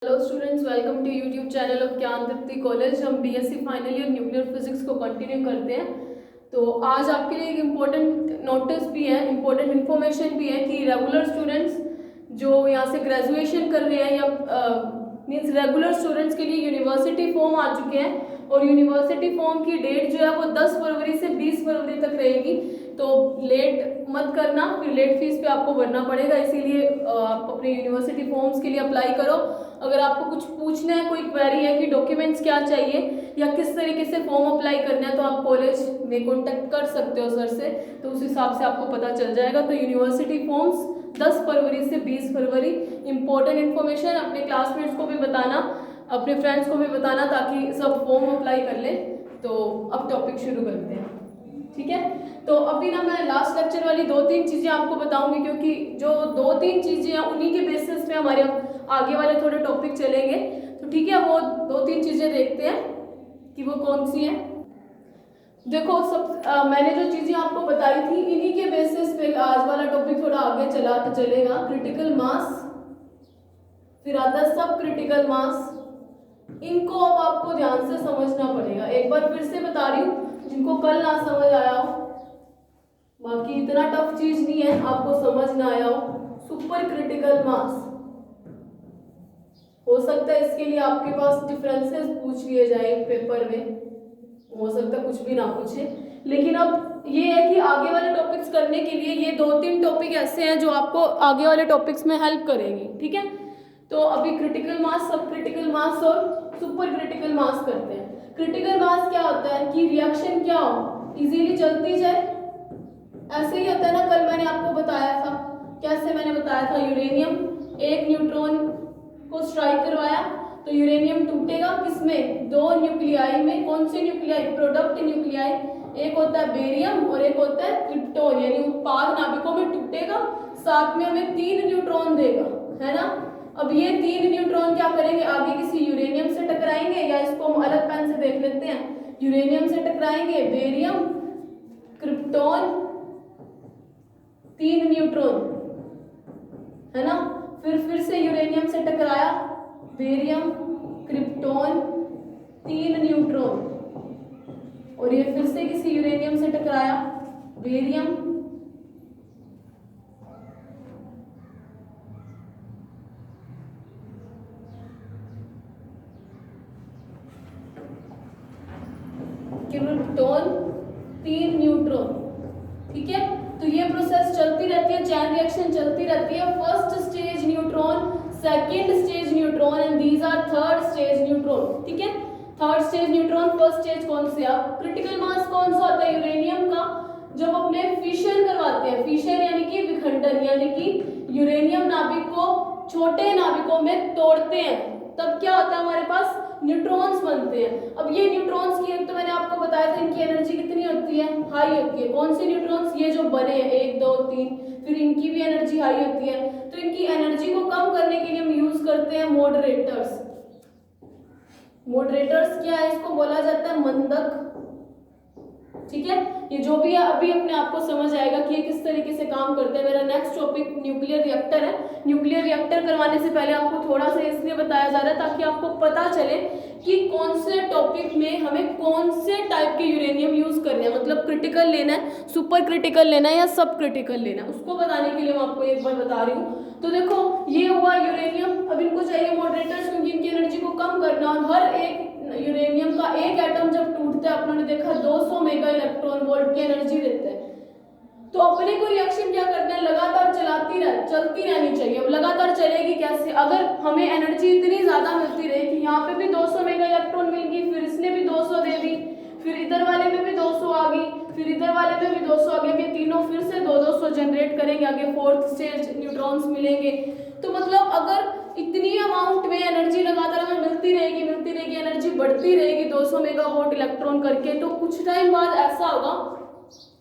Hello students, welcome to YouTube channel of Gyan Tripti college. हम BSc final year nuclear physics को continue करते हैं। तो आज आपके लिए एक इम्पोर्टेंट नोटिस भी है, इम्पोर्टेंट इन्फॉर्मेशन भी है कि रेगुलर स्टूडेंट्स जो यहाँ से ग्रेजुएशन कर रहे हैं या मीन्स रेगुलर स्टूडेंट्स के लिए यूनिवर्सिटी फॉर्म आ चुके हैं और यूनिवर्सिटी फॉर्म की डेट जो है वो 10 फरवरी से 20 फरवरी तक रहेगी। तो लेट मत करना, फिर लेट फीस पे आपको भरना पड़ेगा, इसीलिए आप अपने यूनिवर्सिटी फॉर्म्स के लिए अप्लाई करो। अगर आपको कुछ पूछना है, कोई क्वेरी है कि डॉक्यूमेंट्स क्या चाहिए या किस तरीके से फॉर्म अप्लाई करना है, तो आप कॉलेज में कॉन्टेक्ट कर सकते हो सर से, तो उस हिसाब से आपको पता चल जाएगा। तो यूनिवर्सिटी फॉर्म्स 10 फरवरी से 20 फरवरी। इंपॉर्टेंट इन्फॉर्मेशन, अपने क्लासमेट्स को भी बताना, अपने फ्रेंड्स को भी बताना, ताकि सब फॉर्म अप्लाई कर ले। तो अब टॉपिक शुरू करते हैं, ठीक है। तो अभी ना मैं लास्ट लेक्चर वाली 2-3 चीज़ें आपको बताऊंगी, क्योंकि जो 2-3 चीज़ें हैं उन्हीं के बेसिस पे हमारे आगे वाले थोड़े टॉपिक चलेंगे। तो ठीक है, वो 2-3 चीज़ें देखते हैं कि वो कौन सी हैं। देखो मैंने जो चीज़ें आपको बताई थी इन्हीं के बेसिस पे आज वाला टॉपिक थोड़ा आगे चलेगा। क्रिटिकल मास, फिर आता है सब क्रिटिकल मास। इनको अब आपको ध्यान से समझना पड़ेगा। एक बार फिर से बता रही हूँ, जिनको कल ना समझ आया हो, बाकी इतना टफ चीज नहीं है, आपको समझ ना आया हो। सुपर क्रिटिकल मास, हो सकता है इसके लिए आपके पास डिफरेंसेस पूछ लिए जाए पेपर में, हो सकता है कुछ भी ना पूछे। लेकिन अब ये है कि आगे वाले टॉपिक्स करने के लिए ये 2-3 टॉपिक ऐसे हैं जो आपको आगे वाले टॉपिक्स में हेल्प करेंगे, ठीक है। तो अभी क्रिटिकल मास, सब क्रिटिकल मास और सुपर क्रिटिकल मास करते हैं। क्रिटिकल मास क्या होता है कि रिएक्शन क्या हो, इजीली चलती जाए, ऐसे ही होता है ना। कल मैंने आपको बताया था, कैसे मैंने बताया था, यूरेनियम एक न्यूट्रॉन को स्ट्राइक करवाया तो यूरेनियम टूटेगा किसमें, 2 न्यूक्लियाई में। कौन से न्यूक्लियाई, प्रोडक्ट न्यूक्लियाई, एक होता है बेरियम और एक होता है क्रिप्टोन, यानी उत्पाद नाभिकों में टूटेगा, साथ में हमें 3 न्यूट्रॉन देगा, है ना। अब ये 3 न्यूट्रॉन क्या करेंगे, आगे किसी यूरेनियम से टकराएंगे, या इसको हम अलग पेन से देख लेते हैं, यूरेनियम से टकराएंगे, बेरियम, क्रिप्टोन, 3 न्यूट्रॉन, है ना। फिर से यूरेनियम से टकराया, बेरियम, क्रिप्टोन, 3 न्यूट्रॉन, और ये फिर से किसी यूरेनियम से टकराया, बेरियम, क्रिप्टोन, 3 न्यूट्रॉन, ठीक है। तो ये प्रोसेस चलती रहती है, चैन रिएक्शन चलती रहती है। First stage neutron, second stage neutron and these are third stage neutron, ठीक है। Third stage neutron, first stage कौन से आप, क्रिटिकल मास कौन सा होता है यूरेनियम का, जब अपने फिशन करवाते हैं, फिशन यानी कि विखंडन, यानी कि यूरेनियम नाभिक को छोटे नाभिकों में तोड़ते हैं, तब क्या होता है हमारे पास न्यूट्रॉन्स बनते हैं। अब ये न्यूट्रॉन्स की, तो मैंने आपको बताया था इनकी एनर्जी कितनी होती है, हाई होती है। कौन से न्यूट्रॉन्स, ये जो बने हैं 1 2 3, फिर इनकी भी एनर्जी हाई होती है। तो इनकी एनर्जी को कम करने के लिए हम यूज करते हैं मॉडरेटर्स। मॉडरेटर्स क्या है, इसको बोला जाता है मंदक, ठीक है। ये जो भी है अभी अपने आप को समझ आएगा कि ये किस तरीके से काम करते हैं। मेरा नेक्स्ट टॉपिक न्यूक्लियर रिएक्टर है। न्यूक्लियर रिएक्टर करवाने से पहले आपको थोड़ा सा इसलिए बताया जा रहा है ताकि आपको पता चले कि कौन से टॉपिक में हमें कौन से टाइप के यूरेनियम यूज करने हैं, मतलब क्रिटिकल लेना है, सुपर क्रिटिकल लेना है या सब क्रिटिकल लेना है, उसको बताने के लिए मैं आपको एक बार बता रही हूँ। तो देखो ये हुआ यूरेनियम, अब इनको चाहिए मॉडरेटर्स, क्योंकि इनकी एनर्जी को कम करना, और हर एक यूरेनियम का एक एटम जब टूटता है, अपने देखा 200 मेगा इलेक्ट्रॉन वोल्ट की एनर्जी देता है। तो अपने को रिएक्शन क्या करना है, लगातार चलती रहनी चाहिए। अब लगातार चलेगी कैसे, अगर हमें एनर्जी इतनी ज्यादा मिलती रहे कि यहाँ पे भी 200 मेगा इलेक्ट्रॉन मिल गई, फिर इसने भी 200 दे दी, फिर इधर वाले में भी 200 आ गई, फिर इधर वाले में भी 200 आ गई, ये तीनों फिर से 200 जनरेट करेंगे, आगे फोर्थ स्टेज न्यूट्रॉन्स मिलेंगे। तो मतलब अगर इतनी अमाउंट में एनर्जी लगातार हमें मिलती रहेगी, एनर्जी बढ़ती रहेगी 200 मेगावाट इलेक्ट्रॉन करके, तो कुछ टाइम बाद ऐसा होगा,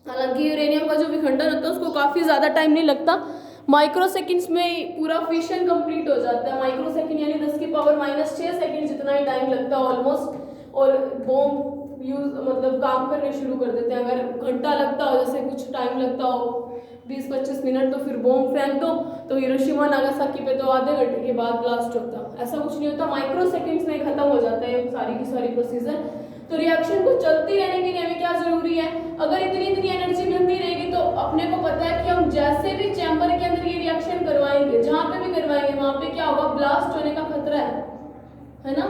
हालांकि यूरेनियम का जो विखंडन होता है उसको काफी ज्यादा टाइम नहीं लगता, माइक्रो सेकेंड्स में पूरा फिशन कंप्लीट हो जाता है। माइक्रो सेकेंड यानी 10⁻⁶ सेकेंड जितना ही टाइम लगता है ऑलमोस्ट, और बॉम्ब यूज मतलब काम करने शुरू कर देते हैं। अगर घंटा लगता हो, जैसे कुछ टाइम लगता हो 20-25 मिनट, तो फिर बॉम्ब फेंक दो, तो हिरोशिमा नागासाकी पे तो आधे घंटे के बाद ब्लास्ट होता। ऐसा कुछ नहीं होता, माइक्रो सेकेंड्स में खत्म हो जाता है सारी की सारी प्रोसीजर। तो रिएक्शन को चलती रहने के लिए हमें क्या जरूरी है, अगर इतनी इतनी एनर्जी मिलती रहेगी तो अपने को पता है कि हम जैसे भी चैम्बर के अंदर ये रिएक्शन करवाएंगे, जहाँ पे भी करवाएंगे वहां पे क्या होगा, ब्लास्ट होने का खतरा है ना।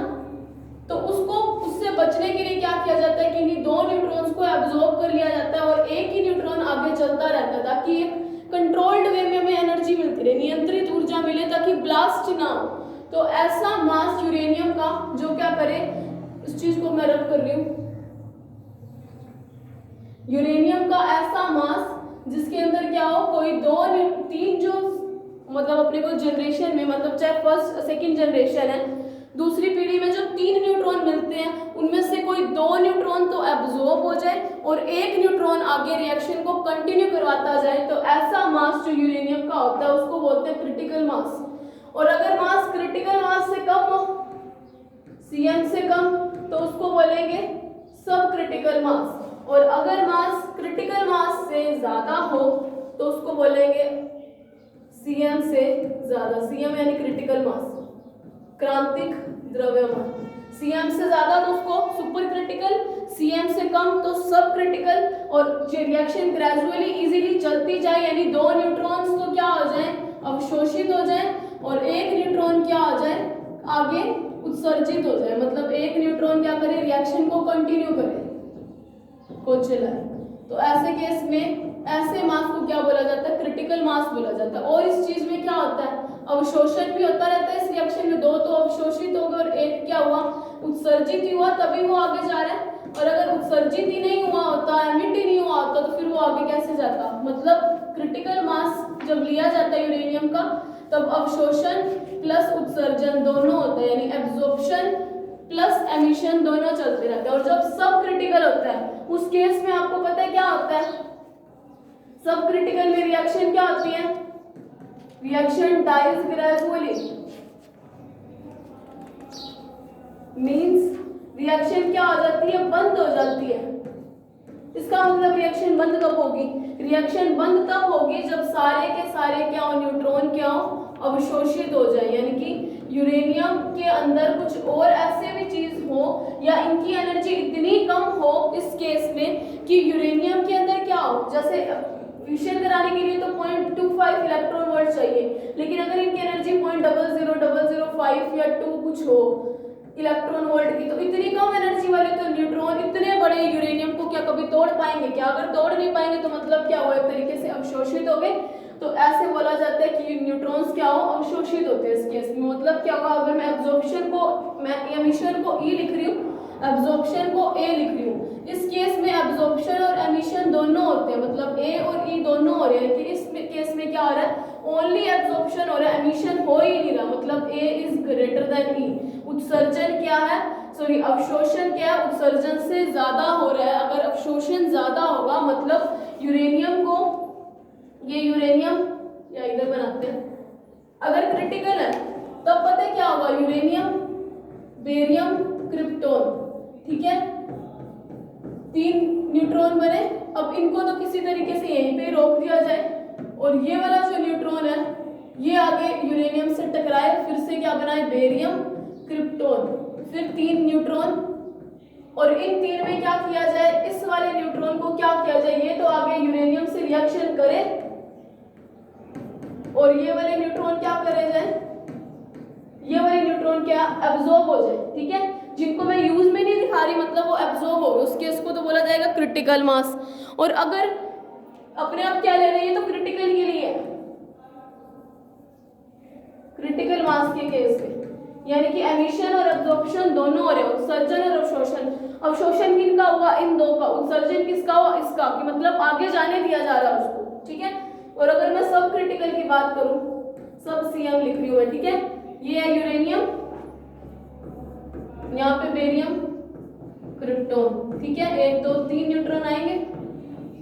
तो उससे बचने के लिए क्या किया जाता है कि इन्हीं दो न्यूट्रॉन्स को एब्जॉर्ब कर लिया जाता है और एक ही न्यूट्रॉन आगे चलता रहता है, ताकि एक कंट्रोल्ड वे में हमें एनर्जी मिलती रहे, नियंत्रित ऊर्जा मिले, ताकि ब्लास्ट ना हो। तो ऐसा मास यूरेनियम का जो क्या करे, इस चीज को मैं रब कर रही हूँ, यूरेनियम का ऐसा मास जिसके अंदर क्या हो, कोई तीन जो मतलब अपने को जनरेशन में, मतलब चाहे फर्स्ट सेकंड जनरेशन है, दूसरी पीढ़ी में जो 3 न्यूट्रॉन मिलते हैं उनमें से कोई 2 न्यूट्रॉन तो एब्जॉर्ब हो जाए और 1 न्यूट्रॉन आगे रिएक्शन को कंटिन्यू करवाता जाए। तो ऐसा मास जो यूरेनियम का होता है उसको बोलते हैं क्रिटिकल मास। और अगर मास क्रिटिकल मास से कम हो, Cm से कम, तो उसको बोलेंगे सब क्रिटिकल मास। और अगर मास क्रिटिकल मास से ज्यादा हो तो उसको बोलेंगे Cm से ज्यादा। Cm यानी क्रिटिकल मास, क्रांतिक द्रव्यमान। Cm से ज्यादा तो उसको सुपर क्रिटिकल, Cm से कम तो सब क्रिटिकल। और जो रिएक्शन ग्रेजुअली इजीली चलती जाए, यानी 2 न्यूट्रॉन्स तो क्या हो जाए, अवशोषित हो जाए, और 1 न्यूट्रॉन क्या हो जाए, आगे उत्सर्जित हो जाए। मतलब 1 न्यूट्रॉन क्या करे, रिएक्शन को कंटिन्यू करे, को चलाए। तो ऐसे केस में ऐसे मास को क्या बोला जाता है, क्रिटिकल मास बोला जाता है। और इस चीज में क्या होता है, अवशोषण भी होता रहता है इस रिएक्शन में। 2 तो अवशोषित हो गए और 1 क्या हुआ, उत्सर्जित ही हुआ, तभी वो आगे जा रहा है। और अगर उत्सर्जित ही नहीं हुआ होता, एमिट ही नहीं हुआ होता, तो फिर वो आगे कैसे जाता। मतलब क्रिटिकल मास जब लिया जाता है यूरेनियम का, तब अवशोषण प्लस उत्सर्जन दोनों होता है, यानी एब्जॉर्प्शन प्लस एमिशन दोनों चलते रहते हैं। और जब सब क्रिटिकल होता है उस केस में आपको पता है क्या होता है, सब क्रिटिकल में रिएक्शन क्या होती है, reaction dies gradually, means reaction क्या हो जाती है, बंद हो जाती है। इसका मतलब रिएक्शन बंद कब होगी, रिएक्शन बंद तब होगी जब सारे के सारे क्या हो, न्यूट्रॉन क्या हो, अवशोषित हो जाए। यानी कि यूरेनियम के अंदर कुछ और ऐसे भी चीज हो, या इनकी एनर्जी इतनी कम हो इस केस में कि यूरेनियम के अंदर क्या हो, जैसे फ्यूजन कराने के लिए तो 0.25 इलेक्ट्रॉन वोल्ट चाहिए, लेकिन अगर इनकी एनर्जी 0.00005 या 2 कुछ हो इलेक्ट्रॉन वोल्ट की, तो इतनी कम एनर्जी वाले तो न्यूट्रॉन इतने बड़े यूरेनियम को क्या कभी तोड़ पाएंगे क्या। अगर तोड़ नहीं पाएंगे तो मतलब क्या हुआ, एक तरीके से अवशोषित हो गए। तो ऐसे बोला जाता है कि न्यूट्रॉन्स क्या हो, अवशोषित होते हैं इस केस में। मतलब क्या होगा, अगर मैं एब्जॉर्प्शन को, मैं एमिशन को E लिख रही हूँ, एब्जॉर्प्शन को A लिख रही हूँ, इस केस में एब्जॉर्प्शन और एमिशन दोनों होते हैं, मतलब A और E दोनों हो रहे हैं। लेकिन इस केस में क्या हो रहा है, ओनली एब्जॉर्प्शन हो रहा है, एमिशन हो ही नहीं रहा। मतलब A is greater than E। उत्सर्जन क्या है, सॉरी अवशोषण क्या है, उत्सर्जन से ज्यादा हो रहा है। अगर अवशोषण ज्यादा होगा मतलब यूरेनियम को, ये यूरेनियम या इधर बनाते हैं, अगर क्रिटिकल है तब पता है क्या होगा, यूरेनियम, बेरियम, क्रिप्टोन, ठीक है, 3 न्यूट्रॉन बने। अब इनको तो किसी तरीके से यहीं पे रोक दिया जाए, और ये वाला जो न्यूट्रॉन है ये आगे यूरेनियम से टकराए, फिर से क्या बनाए, बेरियम, क्रिप्टोन, फिर 3 न्यूट्रॉन। और इन 3 में क्या किया जाए, इस वाले न्यूट्रॉन को क्या किया जाए, ये तो आगे यूरेनियम से रिएक्शन करे और ये वाले न्यूट्रॉन क्या करे जाए, ये वाले न्यूट्रॉन क्या एब्जॉर्ब हो जाए, ठीक है। जिनको मैं यूज में नहीं दिखा रही, मतलब वो एब्जॉर्ब हो गए, उस केस को तो बोला जाएगा क्रिटिकल मास। और अगर अपने आप क्या ले रही है, तो क्रिटिकल के लिए, क्रिटिकल मास के केस में, यानी कि एमिशन और एब्जॉर्प्शन दोनों हो रहे हैं, उत्सर्जन और अवशोषण। अवशोषण किसका हुआ, इन 2 का। उत्सर्जन किसका हुआ, इसका, कि मतलब आगे जाने दिया जा रहा है उसको, ठीक है। और अगर मैं सब क्रिटिकल की बात करूं, सब Cm लिख रही हूं मैं, ठीक है। ये है यूरेनियम, यहाँ पे बेरियम, क्रिप्टोन, ठीक है। 1 2 3 न्यूट्रॉन आएंगे,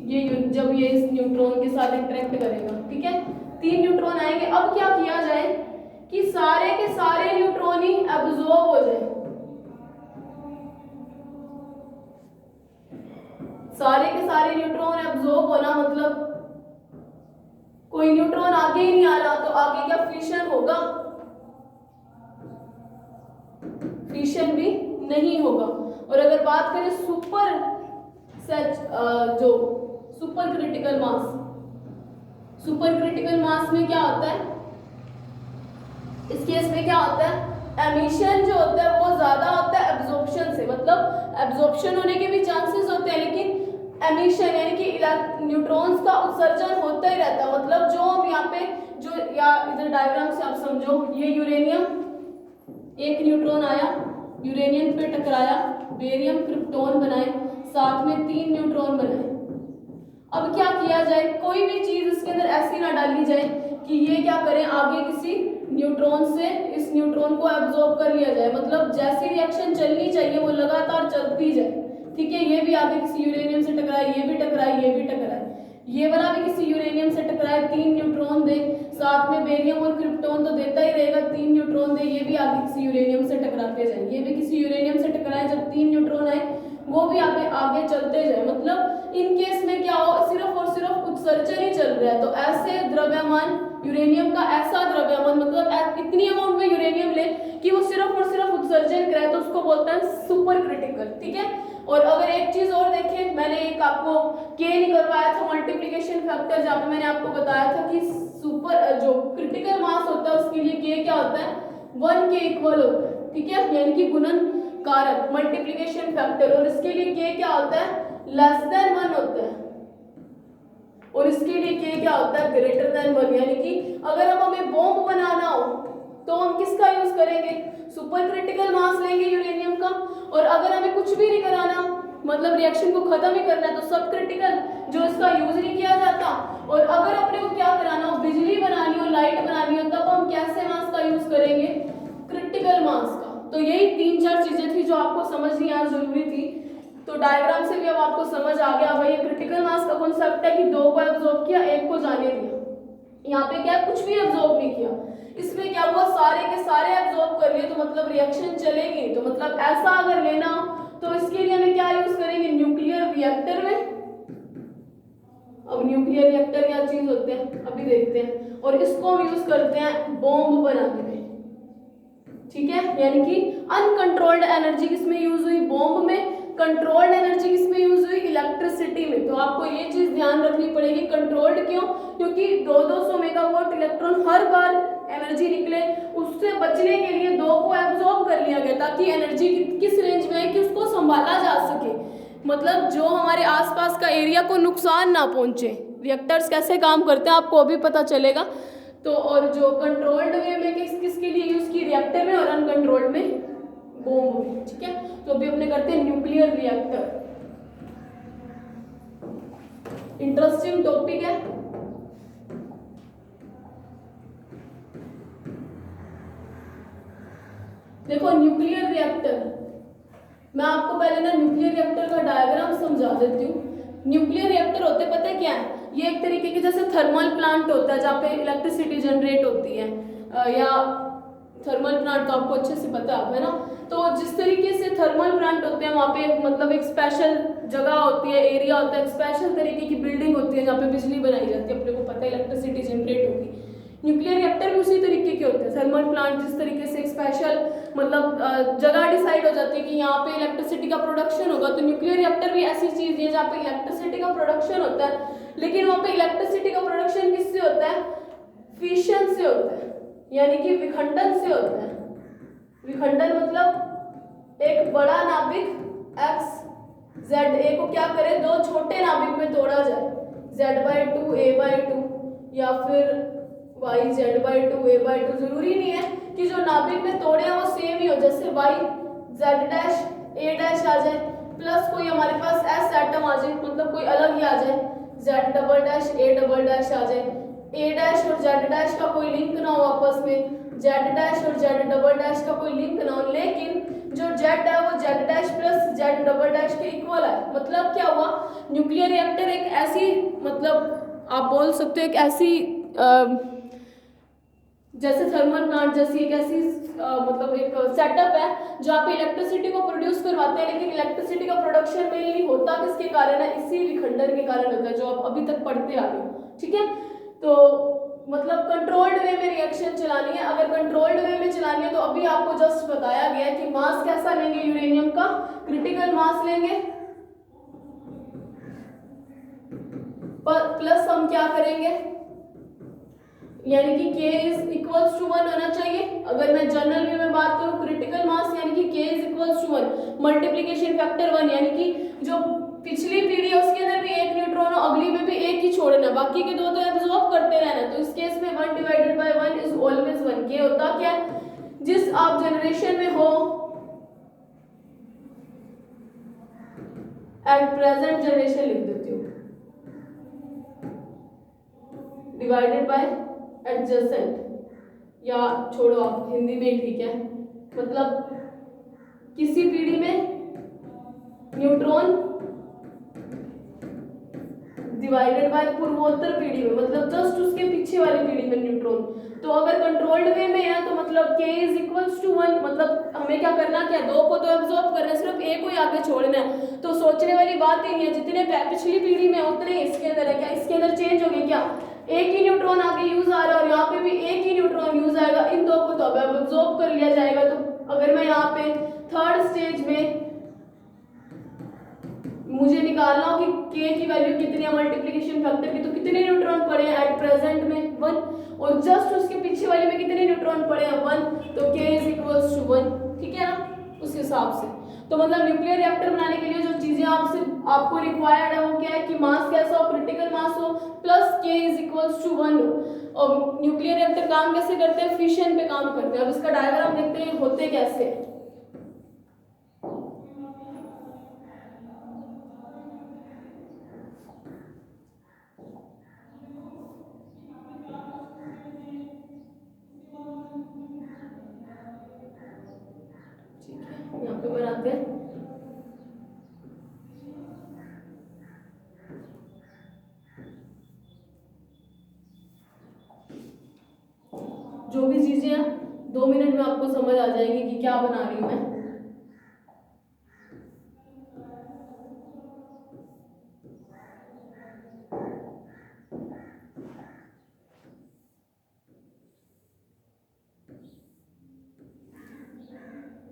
ये जब ये इस न्यूट्रॉन के साथ इंटरेक्ट करेगा, ठीक है, 3 न्यूट्रॉन आएंगे। अब क्या किया जाए कि सारे के सारे न्यूट्रॉन ही एब्जॉर्ब हो जाए, सारे के सारे न्यूट्रॉन एब्जॉर्ब होना मतलब कोई न्यूट्रॉन आगे ही नहीं आ रहा, तो आगे क्या फिशन होगा? फिशन भी नहीं होगा। और अगर बात करें जो super critical mass, super critical mass में क्या होता है? इस केस में क्या होता है? एमिशन जो होता है वो ज्यादा होता है एब्जॉर्प्शन से, मतलब एब्जॉर्प्शन होने के भी चांसेस होते हैं, लेकिन एमिशन यानी कि न्यूट्रॉन्स का उत्सर्जन होता ही रहता है। मतलब जो हम यहाँ पे जो या इधर डायग्राम से आप समझो, ये यूरेनियम, एक न्यूट्रॉन आया यूरेनियम पे टकराया, बेरियम क्रिप्टॉन बनाए, साथ में 3 न्यूट्रॉन बनाए। अब क्या किया जाए? कोई भी चीज इसके अंदर ऐसी ना डाली जाए कि ये क्या करें, आगे किसी न्यूट्रॉन से इस न्यूट्रॉन को एब्जॉर्ब कर लिया जाए। मतलब जैसी रिएक्शन चलनी चाहिए वो लगातार चलती जाए। ठीक है, ये भी आगे किसी यूरेनियम से टकराए, ये भी टकराए, ये भी टकराए, ये वाला भी किसी यूरेनियम से टकराए, 3 न्यूट्रॉन दे, साथ में बेरियम और क्रिप्टॉन तो देता ही रहेगा, 3 न्यूट्रॉन दे, ये भी आगे किसी यूरेनियम से टकराते जाए, ये भी किसी यूरेनियम से टकराए, जब 3 न्यूट्रॉन आए वो भी आगे चलते जाए। मतलब इन केस में क्या हो, सिर्फ और सिर्फ उत्सर्जन ही चल रहा है। तो ऐसे द्रव्यमान यूरेनियम का ऐसा द्रव्यमान, मतलब इतनी अमाउंट में यूरेनियम ले कि वो सिर्फ और सिर्फ उत्सर्जन करे, तो उसको बोलते हैं सुपर क्रिटिकल। ठीक है, और अगर एक चीज और देखें, मैंने एक आपको के निकलवाया था मल्टीप्लिकेशन फैक्टर, जहाँ पे मैंने आपको बताया था कि सुपर जो क्रिटिकल मास होता है उसके लिए के क्या होता है, 1 के इक्वल होता है। ठीक है, यानी कि गुणन कारक मल्टीप्लिकेशन फैक्टर, और इसके लिए के क्या होता है, लेस देन 1 होता है, और इसके लिए के क्या होता है, ग्रेटर देन 1। यानी कि अगर अब हमें बॉम्ब बनाना हो तो हम किसका यूज करेंगे, सुपर क्रिटिकल मास लेंगे यूरेनियम का। और अगर हमें कुछ भी नहीं कराना, मतलब रिएक्शन को खत्म ही करना है, तो सब क्रिटिकल जो इसका यूज नहीं किया जाता। और अगर अपने को क्या कराना हो, बिजली बनानी हो, लाइट बनानी हो, तब हम कैसे मास का यूज करेंगे, क्रिटिकल मास का। तो यही 3-4 चीजें थी जो आपको समझनी आज जरूरी थी। तो डायग्राम से भी अब आपको समझ आ गया भाई, ये क्रिटिकल मास का कॉन्सेप्ट है कि 2 को एब्जॉर्ब किया, 1 को जाने दिया। यहाँ पे क्या, कुछ भी एब्जॉर्ब नहीं किया, इसमें क्या हुआ, सारे के सारे एब्जॉर्ब कर लिए, तो मतलब रिएक्शन चलेगी। तो मतलब ऐसा अगर लेना तो इसके लिए हमें क्या यूज करेंगे, न्यूक्लियर रिएक्टर में। अब न्यूक्लियर रिएक्टर क्या चीज होते हैं अभी देखते हैं, और इसको हम यूज करते हैं बॉम्ब बनाने में। ठीक है, यानी कि अनकंट्रोल्ड एनर्जी किसमें यूज हुई, बॉम्ब में। कंट्रोल्ड एनर्जी किसमें यूज हुई, इलेक्ट्रिसिटी में। तो आपको ये चीज ध्यान रखनी पड़ेगी, कंट्रोल्ड क्यों, क्योंकि 200 मेगावाट इलेक्ट्रॉन हर बार एनर्जी निकले, उससे बचने के लिए 2 को एब्जॉर्ब कर लिया गया, ताकि एनर्जी किस रेंज में है कि उसको संभाला जा सके, मतलब जो हमारे आसपास का एरिया को नुकसान ना पहुंचे। रिएक्टर्स कैसे काम करते हैं आपको अभी पता चलेगा। तो और जो कंट्रोल्ड वे में किसके लिए यूज की, रिएक्टर में, और अनकंट्रोल्ड में बॉम्ब में। ठीक है, तो अभी अपने करते हैं न्यूक्लियर रिएक्टर। इंटरेस्टिंग टॉपिक है। देखो न्यूक्लियर रिएक्टर, मैं आपको पहले ना न्यूक्लियर रिएक्टर का डायग्राम समझा देती हूँ। न्यूक्लियर रिएक्टर होते पता है क्या है, ये एक तरीके के जैसे थर्मल प्लांट होता है जहाँ पे इलेक्ट्रिसिटी जनरेट होती है, या थर्मल प्लांट तो आपको अच्छे से पता है ना। तो जिस तरीके से थर्मल प्लांट होते हैं वहाँ पे मतलब एक स्पेशल जगह होती है, एरिया होता है, एक स्पेशल तरीके की बिल्डिंग होती है जहाँ पे बिजली बनाई जाती है, अपने को पता है इलेक्ट्रिसिटी जनरेट होगी। न्यूक्लियर रिएक्टर भी उसी तरीके के होते हैं, थर्मल प्लांट जिस तरीके से एक स्पेशल मतलब जगह डिसाइड हो जाती है कि यहाँ पे इलेक्ट्रिसिटी का प्रोडक्शन होगा, तो न्यूक्लियर रिएक्टर भी ऐसी चीज है जहाँ पे इलेक्ट्रिसिटी का प्रोडक्शन होता है। लेकिन वहाँ पे इलेक्ट्रिसिटी का प्रोडक्शन किससे होता है, फिशन से होता है, यानी कि विखंडन से होता है। विखंडन मतलब एक बड़ा नाभिक x z को क्या करे, 2 छोटे नाभिक में तोड़ा जाए, z/2 a/2, या फिर yz/2 a/2। जरूरी नहीं है कि जो नाभिक में तोड़े हैं वो सेम ही हो, जैसे y z' a' आ जाए, प्लस कोई हमारे पास s एटम आ जाए, मतलब कोई अलग ही आ जाए, z a' आ जाए, a' और z' का कोई लिंक ना हो आपस में, z' और z" का कोई लिंक ना हो, लेकिन जो z है वो z' प्लस z" के इक्वल है। मतलब क्या हुआ, न्यूक्लियर रिएक्टर एक ऐसी, मतलब आप बोल सकते हो एक ऐसी जैसे थर्मल प्लांट जैसी एक ऐसी मतलब एक सेटअप है जहाँ पे इलेक्ट्रिसिटी को प्रोड्यूस करवाते हैं, लेकिन इलेक्ट्रिसिटी का प्रोडक्शन मेनली होता किसके कारण है, इसी विखंडन के कारण होता है, जो आप अभी तक पढ़ते आ रहे हो। ठीक है, तो मतलब कंट्रोल्ड वे में रिएक्शन चलानी है। अगर कंट्रोल्ड वे में चलानी है तो अभी आपको जस्ट बताया गया है कि मास कैसा लेंगे यूरेनियम का, क्रिटिकल मास लेंगे, पर प्लस हम क्या करेंगे, यानी कि K इज इक्वल्स टू 1 होना चाहिए। अगर मैं जनरल वे में बात करूं क्रिटिकल मास यानी कि K is equals to 1, multiplication factor 1, यानी कि जो पिछली पीढ़ी है उसके अंदर भी एक न्यूट्रॉन हो, अगली में भी एक ही छोड़ना, बाकी के दो तो एब्जॉर्ब करते रहना। तो इस केस में 1 divided by 1 is always 1। K होता क्या है, जिस आप जनरेशन में हो एट प्रेजेंट जनरेशन लिख देती हूँ, डिवाइडेड बाय एडजेसेंट, या छोड़ो आप हिंदी में ही ठीक है, मतलब किसी पीढ़ी में न्यूट्रॉन डिवाइडेड बाय पूर्वोत्तर पीढ़ी में, मतलब जस्ट उसके पीछे वाली पीढ़ी में न्यूट्रॉन। तो अगर कंट्रोल्ड वे में है तो मतलब K इज इक्वल्स टू 1, मतलब हमें क्या करना, क्या दो को तो एब्जॉर्ब करना है, सिर्फ एक को ही आगे छोड़ना है। तो सोचने वाली बात ही नहीं है, जितने पिछली पीढ़ी में उतने इसके अंदर है। क्या इसके अंदर चेंज हो गया, क्या एक ही न्यूट्रॉन आगे यूज आ रहा है और यहाँ पे भी एक ही न्यूट्रॉन यूज आएगा, इन दो को तो अब एब्जॉर्ब कर लिया जाएगा। तो अगर मैं यहाँ पे थर्ड स्टेज में मुझे निकालना हो कि K की वैल्यू कितनी है मल्टीप्लिकेशन फैक्टर की, तो कितने न्यूट्रॉन पड़े हैं एट प्रेजेंट में 1, और जस्ट उसके पीछे वाले में कितने न्यूट्रॉन पड़े हैं 1, तो K इज इक्वल्स टू 1, ठीक है ना, उस हिसाब से। तो मतलब न्यूक्लियर रिएक्टर बनाने के लिए जो चीजें आपको रिक्वायर्ड है वो क्या है कि मास कैसा हो, क्रिटिकल मास हो, plus K is equals to 1 हो। और न्यूक्लियर रिएक्टर काम कैसे करते हैं, फिशन पे काम करते हैं। अब इसका डायग्राम देखते हैं होते कैसे। यहाँ पे बनाते हैं, जो भी चीजें हैं 2 मिनट में आपको समझ आ जाएगी कि क्या बना रही हूं मैं।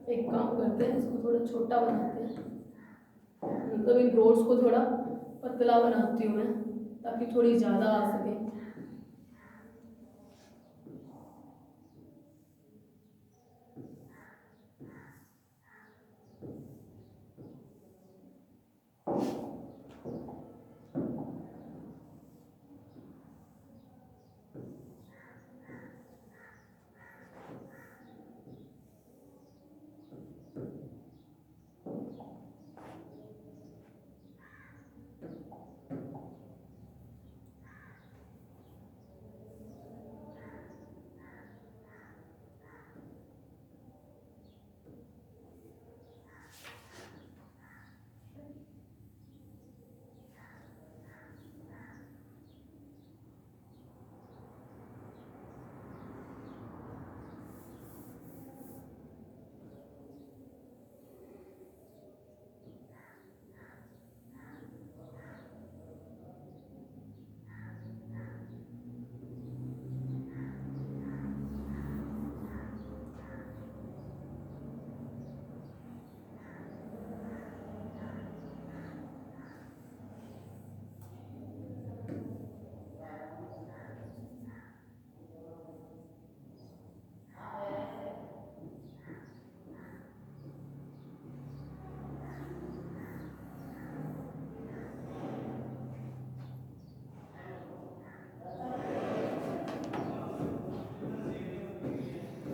एक काम करते हैं, इसको थोड़ा छोटा बनाते हैं, मतलब इन रोड्स को थोड़ा पतला बनाती हूँ मैं ताकि थोड़ी ज्यादा आ सके।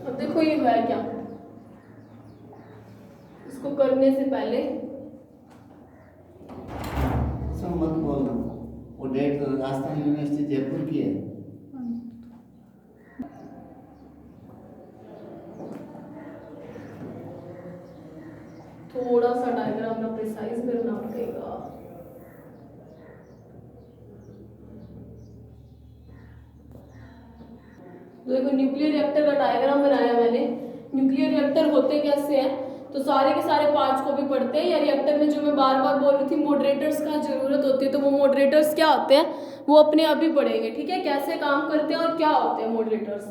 अब देखो ये है क्या, इसको करने से पहले मत बोलना, वो डेट राजस्थान यूनिवर्सिटी जयपुर की है। थोड़ा सा डायग्राम ना प्रिसाइज करना पड़ेगा। तो देखो न्यूक्लियर रिएक्टर का डायग्राम बनाया मैंने, न्यूक्लियर रिएक्टर होते कैसे हैं, तो सारे के सारे पार्ट्स को भी पढ़ते हैं। या रिएक्टर में जो मैं बार बार बोल रही थी मॉडरेटर्स का जरूरत होती है, तो वो मॉडरेटर्स क्या होते हैं वो अपने आप ही पढ़ेंगे, ठीक है, कैसे काम करते हैं और क्या होते हैं मॉडरेटर्स।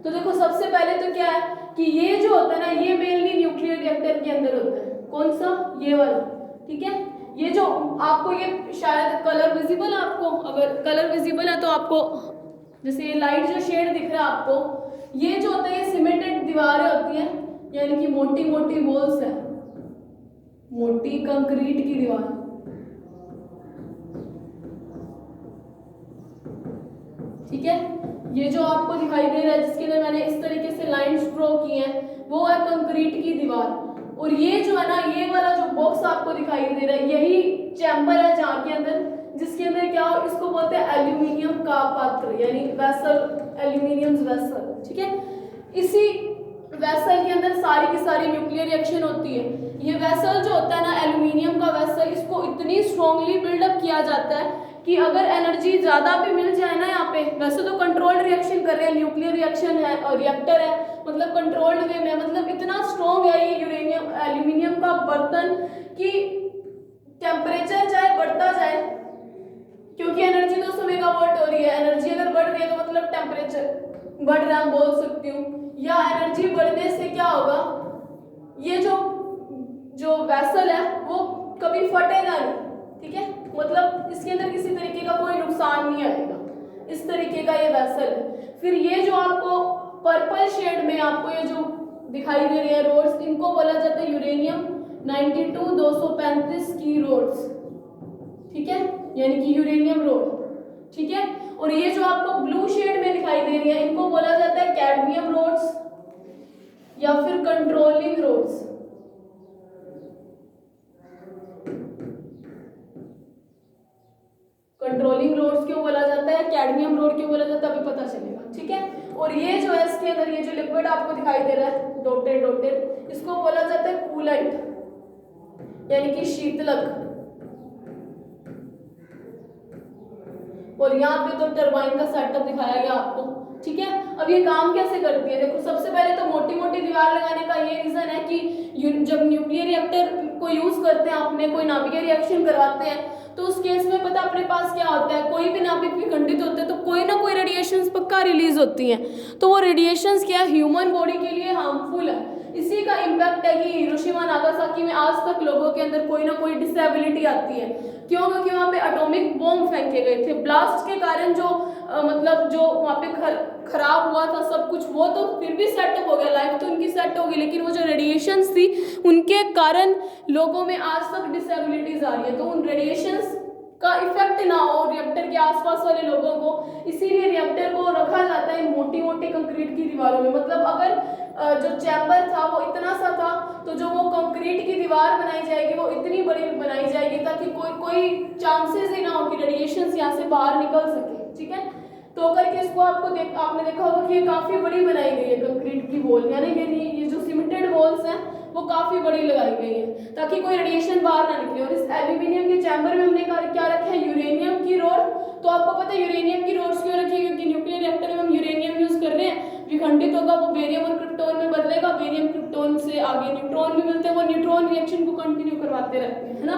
तो देखो सबसे पहले तो क्या है कि ये जो होता है ना, ये मेनली न्यूक्लियर रिएक्टर के अंदर होता है। कौन सा? ये वाला, ठीक है। ये जो आपको ये शायद कलर विजिबल है आपको, अगर कलर विजिबल है तो आपको जैसे ये लाइट जो शेड दिख रहा है आपको, ये जो होता है ये सीमेंटेड दीवारें होती हैं, यानी कि मोटी मोटी वॉल्स है, मोटी कंक्रीट की दीवार, ठीक है। ये जो आपको दिखाई दे रहा है जिसके अंदर मैंने इस तरीके से लाइंस ड्रॉ की हैं, वो है कंक्रीट की दीवार। और ये जो है ना, ये वाला जो बॉक्स आपको दिखाई दे रहा है, यही चैम्बर है जहाँ के अंदर, जिसके अंदर क्या हो, इसको बोलते हैं एल्यूमिनियम का पात्र, यानी वेसल, एल्यूमिनियम वेसल, ठीक है। इसी वेसल के अंदर सारी की सारी न्यूक्लियर रिएक्शन होती है। ये वेसल जो होता है ना, एल्यूमिनियम का वेसल, इसको इतनी स्ट्रांगली बिल्डअप किया जाता है कि अगर एनर्जी ज्यादा भी मिल जाए ना, यहाँ पे वैसे तो कंट्रोल्ड रिएक्शन कर रहे हैं, न्यूक्लियर रिएक्शन है और रिएक्टर है, मतलब कंट्रोल्ड वे में, मतलब इतना स्ट्रॉन्ग है ये यूरेनियम एल्यूमिनियम का बर्तन कि टेम्परेचर चाहे बढ़ता जाए, क्योंकि एनर्जी 200 मेगावाट हो रही है, एनर्जी अगर बढ़ रही है तो मतलब टेम्परेचर बढ़ रहा है, बोल सकती हूँ। या एनर्जी बढ़ने से क्या होगा, ये जो वेसल है वो कभी फटेगा नहीं, ठीक है, मतलब इसके अंदर किसी तरीके का कोई नुकसान नहीं आएगा, इस तरीके का ये वेसल है। फिर ये जो आपको पर्पल शेड में आपको ये जो दिखाई दे रही है रोड्स, इनको बोला जाता है यूरेनियम 92 235 की रोड्स, ठीक है, यानी कि यूरेनियम रोड, ठीक है। और ये जो आपको ब्लू शेड में दिखाई दे रही है, इनको बोला जाता है कैडमियम रोड्स या फिर कंट्रोलिंग रोड्स। कंट्रोलिंग रोड्स क्यों बोला जाता है, कैडमियम रोड क्यों बोला जाता है, अभी पता चलेगा, ठीक है। और ये जो है इसके अंदर ये जो लिक्विड आपको दिखाई दे रहा है डॉटेड डॉटेड, इसको बोला जाता है कूलेंट, यानी कि शीतलक। और यहाँ पे तो टरबाइन का सेटअप दिखाया गया आपको, ठीक है। अब ये काम कैसे करती है, देखो सबसे पहले तो मोटी मोटी दीवार लगाने का ये रीजन है कि जब न्यूक्लियर रिएक्टर को यूज करते हैं, अपने कोई नाभिकीय रिएक्शन करवाते हैं, तो उस केस में पता अपने पास क्या होता है, कोई भी नाभिक विखंडित होते हैं तो कोई ना कोई रेडिएशंस पक्का रिलीज होती हैं। तो वो रेडिएशंस क्या है, ह्यूमन बॉडी के लिए हार्मफुल है। इसी का इम्पैक्ट है कि हिरोशिमा नागासाकी में आज तक लोगों के अंदर कोई ना कोई डिसेबिलिटी आती है। क्यों? क्योंकि वहाँ पे एटॉमिक बॉम्ब फेंके गए थे, ब्लास्ट के कारण जो मतलब जो वहाँ पे खराब हुआ था सब कुछ, वो तो फिर भी सेटअप हो गया, लाइफ तो उनकी सेट होगी, लेकिन वो जो रेडिएशंस थी उनके कारण लोगों में आज तक डिसेबिलिटीज आ रही है। तो उन रेडिएशंस का इफेक्ट ना हो रिएक्टर के आसपास वाले लोगों को, इसीलिए रिएक्टर को रखा जाता है मोटी मोटी कंक्रीट की दीवारों में। मतलब अगर जो चैम्बर था वो इतना सा था, तो जो वो कंक्रीट की दीवार बनाई जाएगी वो इतनी बड़ी बनाई जाएगी ताकि कोई चांसेस ही ना हो कि रेडिएशंस यहाँ से बाहर निकल सके, ठीक है। तो करके इसको आपने देखा होगा कि ये काफी बड़ी बनाई गई है कंक्रीट की वॉल, यानी ये जो सीमेंटेड वॉल्स हैं वो काफी बड़ी लगाई गई है ताकि कोई रेडिएशन बाहर ना निकले। और इस एल्यूमिनियम के चैम्बर में हमने क्या रखा है, यूरेनियम की रोड। तो आपको पता है यूरेनियम की रोड्स क्यों रखी है, क्योंकि न्यूक्लियर रिएक्टर में हम यूरेनियम यूज कर रहे हैं, विखंडित होगा वो बेरियम और क्रिप्टोन में बदलेगा, बेरियम क्रिप्टोन से आगे न्यूट्रॉन भी मिलते हैं, वो न्यूट्रॉन रिएक्शन को कंटिन्यू करवाते रहते हैं, है ना।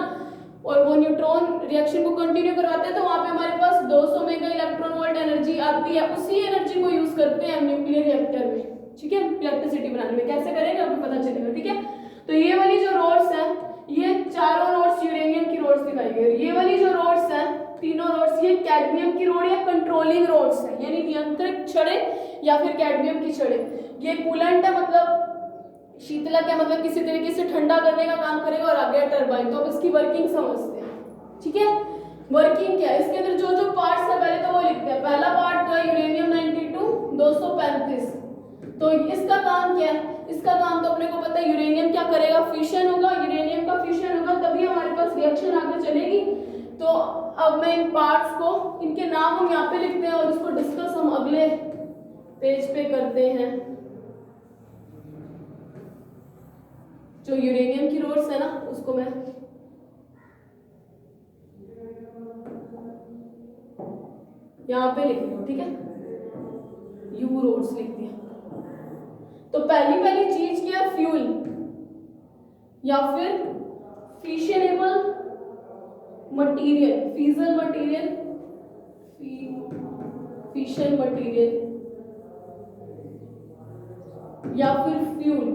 और वो न्यूट्रॉन रिएक्शन को कंटिन्यू करवाते हैं तो वहाँ पे हमारे पास 200 मेगा इलेक्ट्रॉन वोल्ट एनर्जी आती है, उसी एनर्जी को यूज करते हैं न्यूक्लियर रिएक्टर में, ठीक है, इलेक्ट्रिसिटी बनाने में। कैसे करेंगे आपको पता चलेगा, ठीक है। तो ये वाली जो रोड्स हैं, ये चारों रोड्स यूरेनियम की रोड्स दिखाई गई। ये वाली जो रोड्स हैं, तीनों रोड्स, ये कैडमियम की रोड या कंट्रोलिंग रोड्स है, यानी नियंत्रित छड़े या फिर कैडमियम की छड़े। ये कूलेंट है, मतलब शीतलक है, मतलब किसी तरीके से ठंडा करने का काम करेगा। और आगे टरबाइन, तो अब इसकी वर्किंग समझते हैं, ठीक है। वर्किंग क्या है, इसके अंदर जो जो पार्ट्स है पहले तो वो लिखते हैं। पहला पार्ट तो है यूरेनियम 92 235। तो इसका काम क्या है, इसका काम तो अपने को पता है, यूरेनियम क्या करेगा, फिशन होगा, यूरेनियम का फिशन होगा तभी हमारे पास रिएक्शन आगे चलेगी। तो अब मैं इन पार्ट्स को, इनके नाम हम यहाँ पे लिखते हैं और इसको डिस्कस हम अगले पेज पे करते हैं। जो यूरेनियम की रोड्स है ना, उसको मैं यहाँ पे लिख रही हूँ, ठीक है, यू रोड्स लिख दिया। तो पहली चीज क्या है, फ्यूल या फिर fissionable material, fizzle material, fission material या फिर फ्यूल।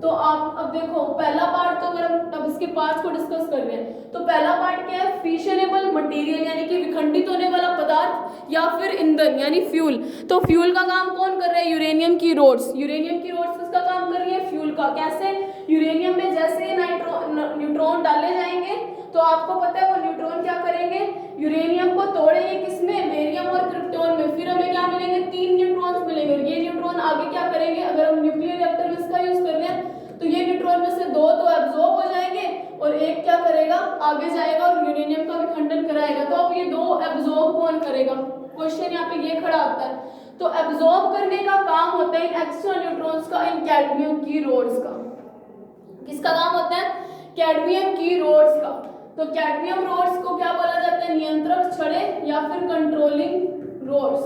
तो आप अब देखो पहला पार्ट, तो अगर हम अब इसके पार्ट्स को डिस्कस कर रहे हैं तो पहला पार्ट क्या है, फिशनेबल मटेरियल यानी कि विखंडित होने वाला पदार्थ या फिर ईंधन यानी फ्यूल। तो फ्यूल का काम कौन कर रहा है, यूरेनियम की रोड्स। यूरेनियम की रोड्स किसका काम कर रही है, फ्यूल का। कैसे, यूरेनियम में जैसे न्यूट्रॉन डाले जाएंगे तो आपको पता है वो न्यूट्रॉन क्या करेंगे, यूरेनियम को तोड़ेंगे किसमें, बेरियम और क्रिप्टॉन में। फिर हमें क्या मिलेंगे, 3 न्यूट्रॉन्स मिलेंगे और ये न्यूट्रॉन आगे क्या करेंगे, अगर हम न्यूक्लियर रिएक्टर में इसका यूज कर रहे हैं तो ये न्यूट्रॉन में से 2 तो एब्जॉर्ब हो जाएंगे और एक क्या करेगा, आगे जाएगा और यूरेनियम का विखंडन कराएगा। तो अब ये 2 एब्जॉर्ब कौन करेगा, क्वेश्चन यहाँ पे ये खड़ा होता है। तो एब्जॉर्ब करने का काम होता है इन एक्स्ट्रा न्यूट्रॉन्स का, इन कैडमियम की रोड्स का। किसका काम होता है, कैडमियम की रोड्स का। तो कैडमियम रोड्स को क्या बोला जाता है, नियंत्रक छड़ें या फिर कंट्रोलिंग रोड्स।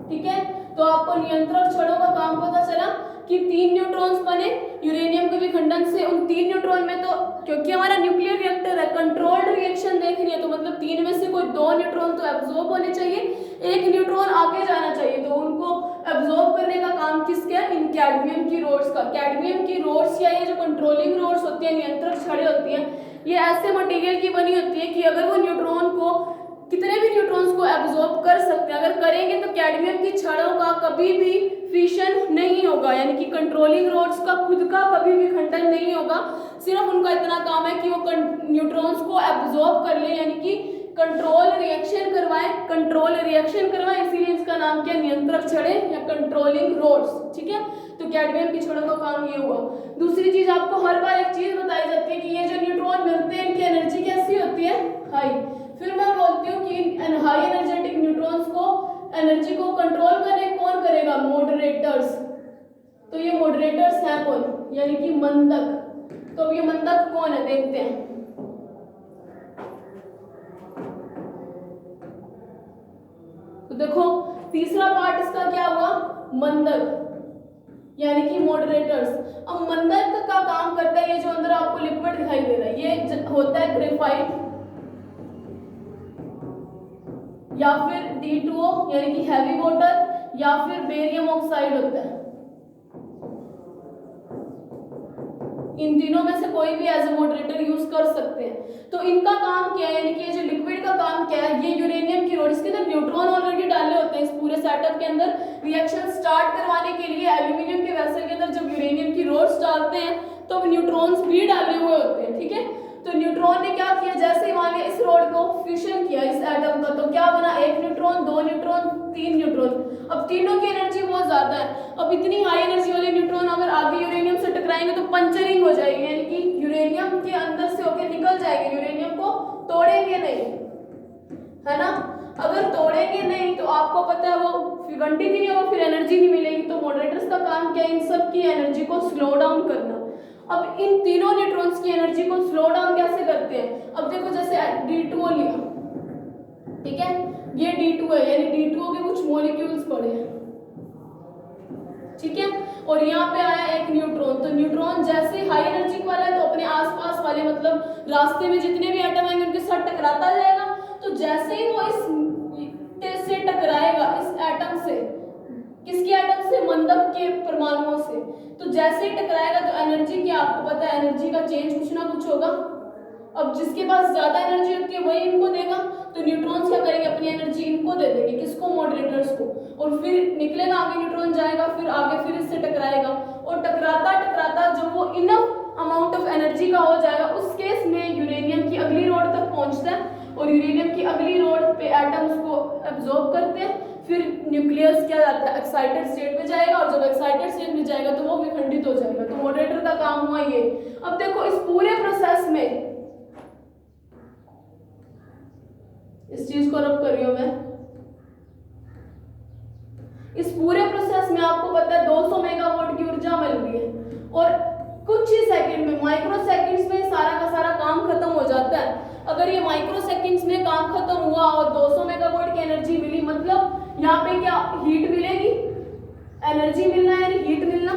ठीक है, तो आपको नियंत्रक छड़ों का काम पता चला कि 3 न्यूट्रॉन्स बने यूरेनियम के विखंडन से। उन 3 न्यूट्रॉन में तो क्योंकि हमारा न्यूक्लियर रिएक्टर है, कंट्रोल्ड रिएक्शन देखनी है, तो मतलब 3 में से कोई 2 न्यूट्रॉन तो एब्जॉर्ब होने चाहिए, 1 न्यूट्रॉन आगे जाना चाहिए। तो उनको एब्जॉर्ब करने का काम किसका है, इन कैडमियम की रोड्स का। कैडमियम की रोड्स या ये जो कंट्रोलिंग रोड्स होती है, नियंत्रक छड़ें होती हैं, ये ऐसे मटेरियल की बनी होती है कि अगर वो न्यूट्रॉन को, कितने भी न्यूट्रॉन्स को एब्जॉर्ब कर सकते हैं, अगर करेंगे तो कैडमियम की छड़ों का कभी भी फिशन नहीं होगा, यानी कि कंट्रोलिंग रोड्स का खुद का कभी भी खंडन नहीं होगा। सिर्फ उनका इतना काम है कि वो न्यूट्रॉन्स को एब्जॉर्ब कर ले, यानी कि कंट्रोल रिएक्शन करवाएं, इसीलिए इसका नाम क्या, नियंत्रक छड़ें या कंट्रोलिंग रोड्स। ठीक है, तो कैडमियम की छड़ों का काम ये हुआ। दूसरी चीज, आपको हर बार एक चीज बताई जाती है कि ये जो न्यूट्रॉन मिलते हैं इनकी एनर्जी कैसी होती है, हाई। फिर मैं बोलती हूँ कि हाई एनर्जेटिक न्यूट्रॉन्स को, एनर्जी को कंट्रोल कौन करेगा, मॉडरेटर्स। तो ये मॉडरेटर्स हैं कौन, यानी कि मंदक। तो अब ये मंदक कौन है, देखते हैं। तो देखो तीसरा पार्ट इसका क्या हुआ, मंदक यानी कि मॉडरेटर्स। अब मंदक का काम करता है, ये जो अंदर आपको लिक्विड दिखाई दे रहा है, ये होता है ग्रेफाइट या फिर D2O यानी कि हैवी वाटर, या फिर बेरियम ऑक्साइड होता है। इन तीनों में से कोई भी एज ए मॉडरेटर यूज कर सकते हैं। तो इनका काम क्या है, यानी कि ये जो लिक्विड का काम क्या है, ये यूरेनियम की रोड, इसके अंदर न्यूट्रॉन ऑलरेडी डाले होते हैं इस पूरे सेटअप के अंदर। रिएक्शन स्टार्ट करवाने के लिए एल्यूमिनियम के वेसल के अंदर जब यूरेनियम की रोड्स डालते हैं तो न्यूट्रॉन्स भी डाले हुए होते हैं। ठीक है, तो न्यूट्रॉन ने क्या किया, जैसे ही मान लिया इस रोड को फ्यूजन किया इस एटम का, तो क्या बना, 1 न्यूट्रॉन, 2 न्यूट्रॉन, 3 न्यूट्रॉन। अब तीनों की एनर्जी बहुत ज्यादा है। अब इतनी हाई एनर्जी वाले न्यूट्रॉन अगर आगे यूरेनियम से टकराएंगे तो पंचरिंग हो जाएगी, यानी कि यूरेनियम के अंदर से होकर निकल जाएंगे, यूरेनियम को तोड़ेंगे नहीं, है ना। अगर तोड़ेंगे नहीं तो आपको पता है वो विघटित ही नहीं होगा, फिर एनर्जी नहीं मिलेगी। तो मॉडरेटर्स का काम क्या है, इन सब की एनर्जी को स्लो डाउन करना। अब इन तीनों न्यूट्रॉन्स की एनर्जी को स्लो डाउन कैसे करते हैं, अब देखो जैसे D2O लिया, ठीक है, ये D2 है, यानी D2O के कुछ मॉलिक्यूल्स पड़े हैं, ठीक है, और यहाँ पे आया एक न्यूट्रॉन। तो न्यूट्रॉन जैसे हाई एनर्जी वाला है तो अपने आसपास वाले, मतलब रास्ते में जितने भी एटम आएंगे उनके साथ टकराता जाएगा। तो जैसे ही वो इस से टकराएगा, इस एटम से, किसके एटम से, मंदक के परमाणुओं से, तो जैसे ही टकराएगा तो एनर्जी क्या, आपको पता है एनर्जी का चेंज कुछ ना कुछ होगा। अब जिसके पास ज्यादा एनर्जी होती है वही इनको देगा, तो न्यूट्रॉन्स क्या करेंगे, अपनी एनर्जी इनको दे देंगे, किसको, मॉडरेटर्स को, और फिर निकलेगा आगे न्यूट्रॉन जाएगा, फिर आगे फिर इससे टकराएगा, और टकराता टकराता जब वो इनफ अमाउंट ऑफ एनर्जी का हो जाएगा, उस केस में यूरेनियम की अगली रोड तक पहुंचता है, और यूरेनियम की अगली रोड पे एटम्स को एब्जॉर्ब करते हैं। फिर न्यूक्लियस क्या जाता है, एक्साइटेड स्टेट में जाएगा, और जब एक्साइटेड स्टेट में जाएगा तो वो विखंडित हो जाएगा। तो मॉडरेटर का काम हुआ ये। अब देखो इस पूरे प्रोसेस में, इस चीज को रब कर रही हूं मैं, इस पूरे प्रोसेस में आपको पता है 200 मेगावाट की ऊर्जा मिल रही है, और कुछ ही सेकंड में, माइक्रो सेकंड्स में सारा का सारा काम खत्म हो जाता है। अगर ये माइक्रो सेकंड्स में काम खत्म हुआ और 200 मेगावाट की एनर्जी मिली, मतलब यहाँ पे क्या हीट मिलेगी, एनर्जी मिलना यानी हीट मिलना,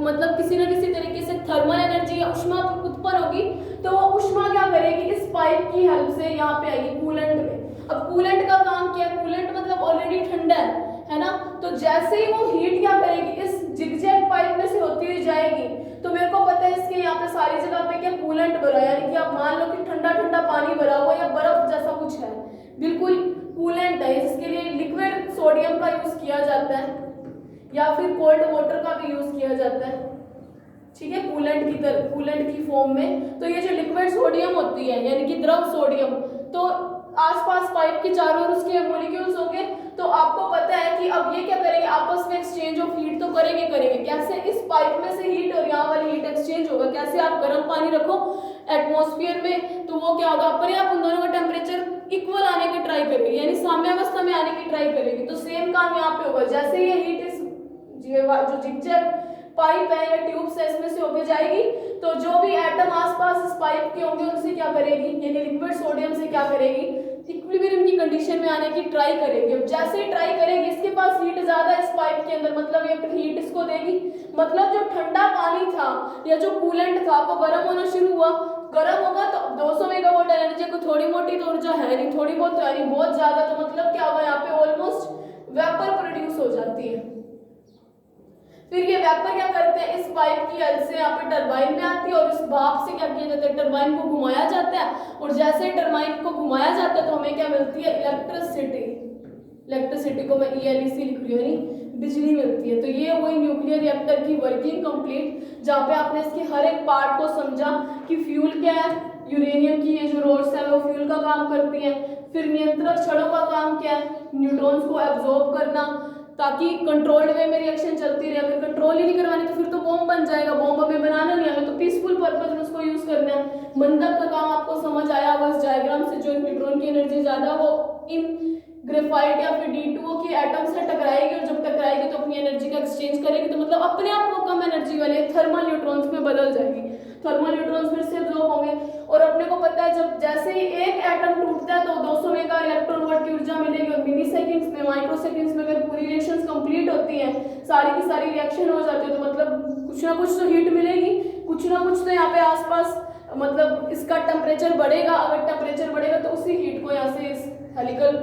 मतलब किसी न किसी तरीके से थर्मल एनर्जी या ऊष्मा उत्पन्न होगी, तो वो ऊष्मा क्या करेगी, इस पाइप की हेल्प से यहाँ पे आएगी कूलेंट में। अब कूलेंट का काम क्या है, कूलेंट मतलब ऑलरेडी ठंडा है ना, तो जैसे ही वो हीट क्या करेगी, इस जिगजैग पाइप में से होती हुई जाएगी। तो मेरे को पता है इसके यहाँ पे सारी जगह पे क्या कूलेंट भरा है, यानी कि आप मान लो कि ठंडा ठंडा पानी भरा हुआ या बर्फ जैसा कुछ है, बिल्कुल कूलेंट है। इसके लिए लिक्विड सोडियम का यूज किया जाता है या फिर कोल्ड वाटर का भी यूज किया जाता है, ठीक है, कूलेंट की फॉर्म में। तो ये जो लिक्विड सोडियम होती है यानी कि द्रव सोडियम, तो आसपास पाइप के चारों ओर उसके मॉलिक्यूल्स होंगे। तो आपको पता है कि अब ये क्या करेंगे, आपस में एक्सचेंज ऑफ हीट तो करेंगे। कैसे, इस पाइप में से हीट और यहाँ वाली हीट एक्सचेंज होगा। कैसे, आप गर्म पानी रखो एटमॉस्फेयर में, तो वो क्या होगा, अपने आप उन दोनों का टेम्परेचर इक्वल आने की ट्राई करेगी, यानी साम्यावस्था में आने की ट्राई करेगी। तो सेम काम यहाँ पे होगा, जैसे ये हीट इस जो जिगजैग पाइप है या ट्यूब से इसमें से होके जाएगी, तो जो भी एटम आसपास इस पाइप के होंगे उनसे क्या करेगी, यानी लिक्विड सोडियम से क्या करेगी, इक्विलिब्रियम की कंडीशन में आने की ट्राई करेगी। अब जैसे ही ट्राई करेगी, इसके पास हीट ज्यादा है इस पाइप के अंदर, मतलब ये हीट इसको देगी। मतलब जो ठंडा पानी था या जो कूलेंट था वो गर्म होना शुरू हुआ, गर्म होगा तो 200 मेगावाट एनर्जी को थोड़ी मोटी तो ऊर्जा है नहीं, थोड़ी बहुत तो है नहीं, बहुत ज्यादा। तो मतलब क्या होगा, यहाँ पे ऑलमोस्ट वेपर प्रोड्यूस हो जाती है। फिर ये वेपर क्या करते हैं, इस पाइप की हेल्प से यहाँ पे टरबाइन में आती है और इस भाप से क्या किया जाता है, टरबाइन को घुमाया जाता है। और जैसे टरबाइन को घुमाया जाता है तो हमें क्या मिलती है, इलेक्ट्रिसिटी को मैं ELEC लिख रही हूँ, यानी बिजली मिलती है। तो ये वही न्यूक्लियर रिएक्टर की वर्किंग कंप्लीट, जहाँ पे आपने इसके हर एक पार्ट को समझा कि फ्यूल क्या है, यूरेनियम की ये जो रोड्स है वो फ्यूल का काम करती है। फिर नियंत्रक छड़ों का काम क्या है, न्यूट्रॉन्स को एब्जॉर्ब करना ताकि कंट्रोल्ड वे में रिएक्शन चलती रहे। अगर कंट्रोल ही नहीं करवानी तो फिर तो बॉम्ब बन जाएगा, बॉम्ब हमें बनाना नहीं, हमें तो पीसफुल पर्पज में उसको यूज करना है। मंदक का काम आपको समझ आया होगा इस डायग्राम से, जो न्यूट्रॉन की एनर्जी ज्यादा वो इन ग्रेफाइट या फिर D2O की एटम से टकराएगी और जब टकराएगी तो अपनी एनर्जी का एक्सचेंज करेगी, तो मतलब अपने आप वो कम एनर्जी वाले थर्मल न्यूट्रॉन्स में बदल जाएगी। थर्मल न्यूट्रॉन्स फिर से एब्जॉर्ब होंगे और अपने को पता है जब जैसे ही एक एटम टूटता है तो 200 मेगा इलेक्ट्रॉन वोल्ट की ऊर्जा मिलेगी और मिली सेकेंड्स में, माइक्रो सेकेंड्स में अगर पूरी रिएक्शंस कंप्लीट होती हैं, सारी की सारी रिएक्शन हो जाती है, तो मतलब कुछ ना कुछ तो हीट मिलेगी, कुछ ना कुछ तो यहाँ पे आसपास मतलब इसका टेम्परेचर बढ़ेगा। अगर टेम्परेचर बढ़ेगा तो उसी हीट को यहाँ से इस हेलिकल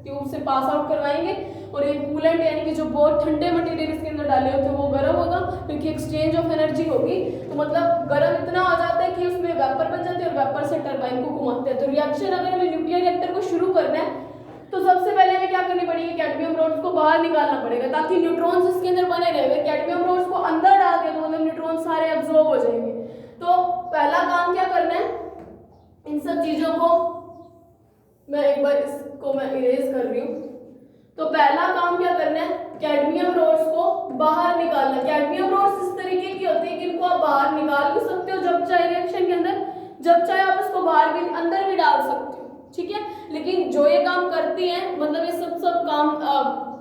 ट्यूब से पास आउट करवाएंगे और ये कूलेंट यानी कि जो बहुत ठंडे मटेरियल इसके अंदर डाले होते हैं वो गर्म होगा, क्योंकि एक्सचेंज ऑफ एनर्जी होगी। तो मतलब गर्म इतना हो जाता है कि उसमें वेपर बन जाते हैं और वेपर से टरबाइन को घुमाते हैं। तो रिएक्शन अगर हमें न्यूक्लियर रिएक्टर को शुरू करना है तो सबसे पहले हमें क्या करनी पड़ेगी, कैडमियम रोड्स को बाहर निकालना पड़ेगा ताकि न्यूट्रॉन्स इसके अंदर बने रहे। कैडमियम रोड्स को अंदर डाल दिया तो मतलब न्यूट्रॉन सारे एब्जॉर्ब हो जाएंगे। तो पहला काम क्या करना है, इन सब चीजों को मैं एक बार इसको मैं इरेज कर रही हूँ। तो पहला काम क्या करना है, कैडमियम रोड्स को बाहर निकालना। कैडमियम रोड्स इस तरीके की होती है कि इनको आप बाहर निकाल भी सकते हो जब चाहे रिएक्शन के अंदर, जब चाहे आप इसको बाहर भी अंदर भी डाल सकते हो, ठीक है। लेकिन जो ये काम करती है मतलब ये सब काम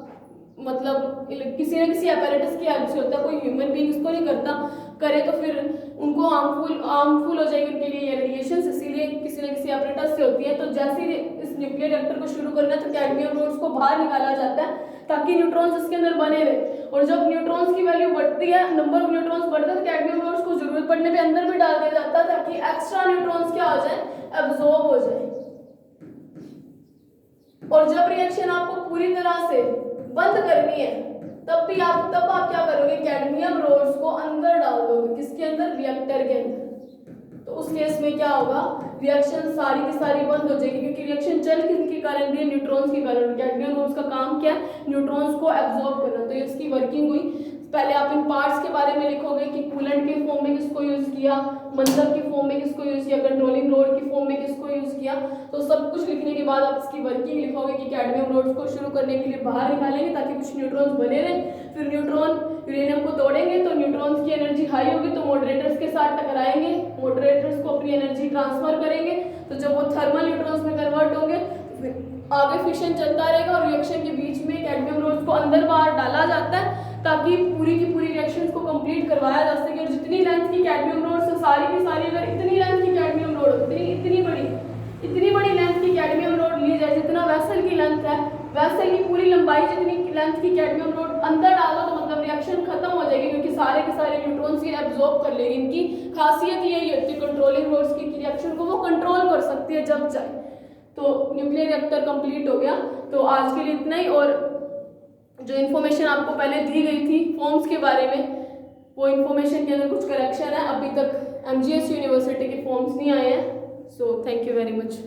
मतलब किसी न किसी अपैरेटस की हेल्प से होता है, कोई ह्यूमन बीइंग इसको नहीं करता, करे तो फिर उनको हार्मफुल हो जाएगी उनके लिए ये रेडिएशंस, इसीलिए किसी न किसी अपैरेटस से होती है। तो जैसे ही इस न्यूक्लियर रिएक्टर को शुरू करना है तो कैडमियम रोड्स को बाहर निकाला जाता है ताकि न्यूट्रॉन्स इसके अंदर बने रहे। और जब न्यूट्रॉन्स की वैल्यू बढ़ती है, नंबर ऑफ न्यूट्रॉन्स बढ़ता है, तो कैडमियम रोड्स को जरूरत पड़ने पे अंदर भी डाल दिया जाता है ताकि एक्स्ट्रा न्यूट्रॉन्स क्या हो जाए, एब्जॉर्ब हो जाए। और जब रिएक्शन आपको पूरी तरह से बंद करनी है तब आप क्या करोगे, कैडमियम रोड्स को अंदर डाल दोगे, किसके अंदर, रिएक्टर के अंदर। तो उस केस में क्या होगा, रिएक्शन सारी की सारी बंद हो जाएगी, क्योंकि रिएक्शन चल किसके कारण रही है, न्यूट्रॉन्स के कारण। कैडमियम रोड्स का काम क्या है, न्यूट्रॉन्स को एब्जॉर्ब करना। तो ये इसकी वर्किंग हुई। पहले आप इन पार्ट्स के बारे में लिखोगे कि कूलेंट के फॉर्म में किसको यूज किया, मंदक की फॉर्म में किसको यूज किया, कंट्रोलिंग रोड की फॉर्म में किसको यूज किया। तो सब कुछ लिखने के बाद आप इसकी वर्किंग लिखोगे कि कैडमियम रोड्स को शुरू करने के लिए बाहर निकालेंगे ताकि कुछ न्यूट्रॉन्स बने रहे। फिर न्यूट्रॉन यूरेनियम को तोड़ेंगे तो न्यूट्रॉन्स की एनर्जी हाई होगी तो मॉडरेटर्स के साथ टकराएंगे, मॉडरेटर्स को अपनी एनर्जी ट्रांसफर करेंगे। तो जब वो थर्मल न्यूट्रॉन्स में कन्वर्ट होंगे आगे फिशन चलता रहेगा और रिएक्शन के बीच में कैडमियम रोड्स को अंदर बाहर डाला जाता है ताकि पूरी की पूरी रिएक्शंस को कंप्लीट करवाया जा सके। और जितनी लेंथ की कैडमियम रोड्स है सारी की सारी, अगर इतनी लेंथ की कैडमियम रोड होती, इतनी बड़ी लेंथ की कैडमियम रोड ली जाए, जितना वेसल की लेंथ है, वेसल की पूरी लंबाई जितनी लेंथ की कैडमियम रोड अंदर डालो तो रिएक्शन खत्म हो जाएगी, क्योंकि सारे के सारे न्यूट्रॉन्स ये एब्जॉर्ब कर लेगी। इनकी खासियत यही होती है कंट्रोलिंग रोड्स की, रिएक्शन को वो कंट्रोल कर सकती है जब चाहे। तो न्यूक्लियर रिएक्टर कंप्लीट हो गया। तो आज के लिए इतना ही, और जो इन्फॉर्मेशन आपको पहले दी गई थी फॉर्म्स के बारे में, वो इन्फॉर्मेशन के अंदर कुछ करेक्शन है। अभी तक MGS यूनिवर्सिटी के फॉर्म्स नहीं आए हैं। So thank you very much.